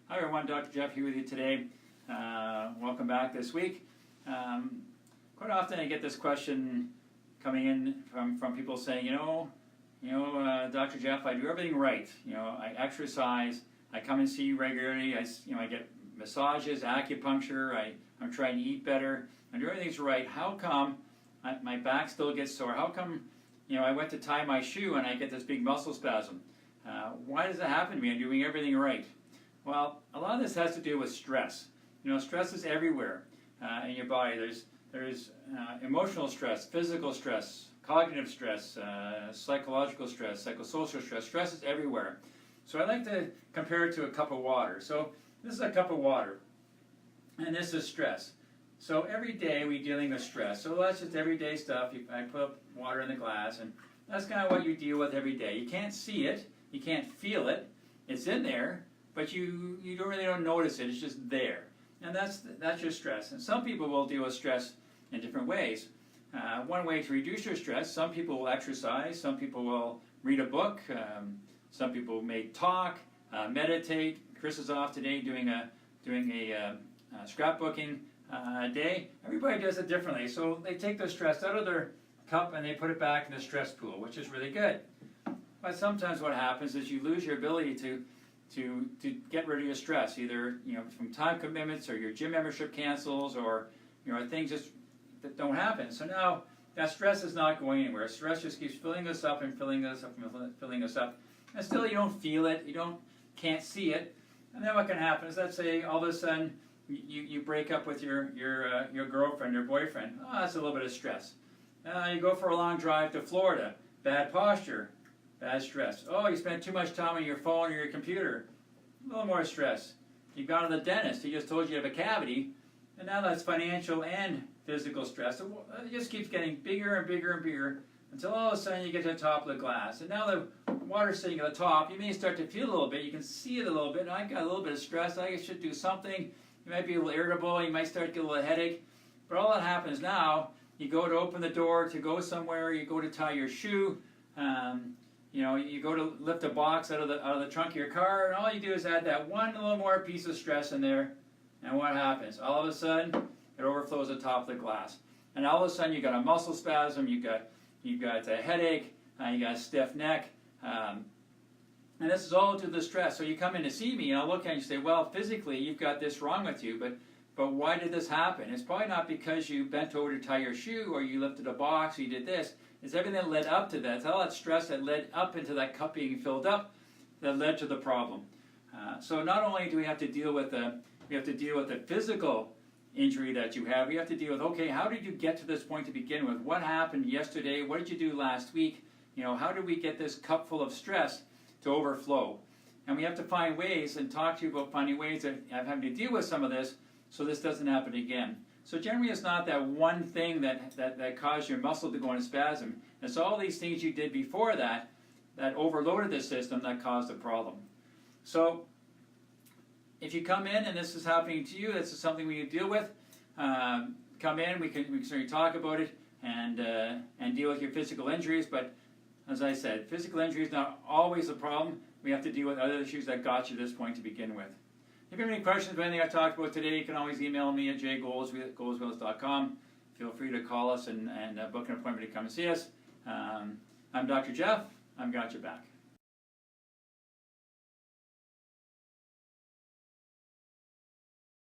Hi everyone, Dr. Jeff here with you today. Welcome back this week. Quite often I get this question coming in from people saying, Dr. Jeff, I do everything right. I exercise, I come and see you regularly, I get massages, acupuncture, I'm trying to eat better, I do everything's right. How come my back still gets sore? How come, I went to tie my shoe and I get this big muscle spasm? Why does that happen to me? I'm doing everything right. Well, a lot of this has to do with stress. Stress is everywhere in your body. There's emotional stress, physical stress, cognitive stress, psychological stress, psychosocial stress. Stress is everywhere. So I like to compare it to a cup of water. So this is a cup of water, and this is stress. So every day we're dealing with stress. So that's just everyday stuff. I put up water in the glass, and that's kind of what you deal with every day. You can't see it, you can't feel it. It's in there, but you don't notice it. It's just there, and that's your stress. And some people will deal with stress in different ways. One way to reduce your stress: some people will exercise, some people will read a book, some people may talk, meditate. Chris is off today doing a scrapbooking day. Everybody does it differently. So they take the stress out of their cup and they put it back in the stress pool, which is really good. But sometimes what happens is you lose your ability to get rid of your stress, either from time commitments or your gym membership cancels, or things just that don't happen. So now that stress is not going anywhere. Stress just keeps filling us up and filling us up and filling us up, and still you don't feel it, can't see it. And then what can happen is, let's say all of a sudden you break up with your girlfriend or boyfriend. Oh, that's a little bit of stress. You go for a long drive to Florida. Bad posture. Bad stress. Oh, you spent too much time on your phone or your computer. A little more stress. You've gone to the dentist. He just told you you have a cavity. And now that's financial and physical stress. So it just keeps getting bigger and bigger and bigger until all of a sudden you get to the top of the glass. And now the water's sitting at the top. You may start to feel a little bit. You can see it a little bit. I've got a little bit of stress. I should do something. You might be a little irritable. You might start to get a little headache. But all that happens now, you go to open the door to go somewhere. You go to tie your shoe. You go to lift a box out of the trunk of your car, and all you do is add that one little more piece of stress in there, and what happens? All of a sudden, it overflows the top of the glass, and all of a sudden you got a muscle spasm, you got a headache, you got a stiff neck, and this is all due to the stress. So you come in to see me, and I'll look at you and say, well, physically you've got this wrong with you, but why did this happen? It's probably not because you bent over to tie your shoe, or you lifted a box, or you did this. It's everything that led up to that. It's all that stress that led up into that cup being filled up that led to the problem. So not only do we have to deal with the physical injury that you have, we have to deal with, okay, how did you get to this point to begin with? What happened yesterday? What did you do last week? How did we get this cup full of stress to overflow? And we have to find ways and talk to you about finding ways of having to deal with some of this so this doesn't happen again. So generally it's not that one thing that caused your muscle to go in a spasm. It's all these things you did before that overloaded the system that caused the problem. So if you come in and this is happening to you, this is something we deal with, come in, we can certainly talk about it and deal with your physical injuries. But as I said, physical injury is not always the problem. We have to deal with other issues that got you to this point to begin with. If you have any questions about anything I talked about today, you can always email me at jgoleswills.com. Feel free to call us and book an appointment to come and see us. I'm Dr. Jeff. I've got your back.